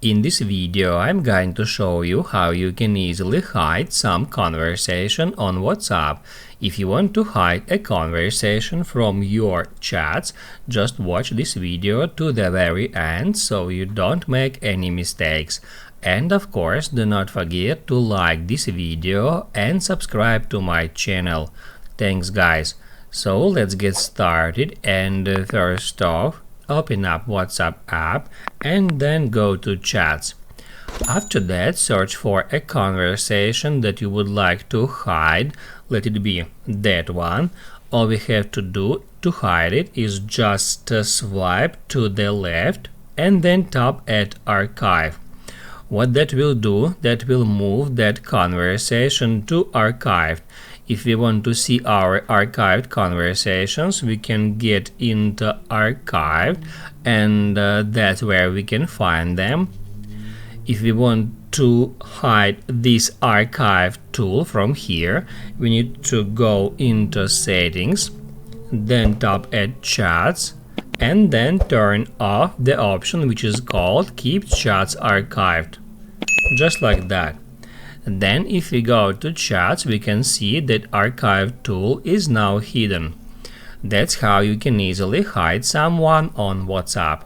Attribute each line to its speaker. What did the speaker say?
Speaker 1: In this video, I'm going to show you how you can easily hide some conversation on WhatsApp. If you want to hide a conversation from your chats, just watch this video to the very end so you don't make any mistakes. And of course, do not forget to like this video and subscribe to my channel. Thanks guys. So let's get started, and first off, open up WhatsApp app and then go to chats. After that, search for a conversation that you would like to hide. Let it be that one. All we have to do to hide it is just swipe to the left and then tap at archive. What that will do, that will move that conversation to archived. If we want to see our archived conversations, we can get into archived, and that's where we can find them. If we want to hide this archive tool from here, we need to go into settings, then tap at chats, and then turn off the option which is called keep chats archived, just like that. Then if we go to chats, we can see that archive tool is now hidden. That's how you can easily hide someone on WhatsApp.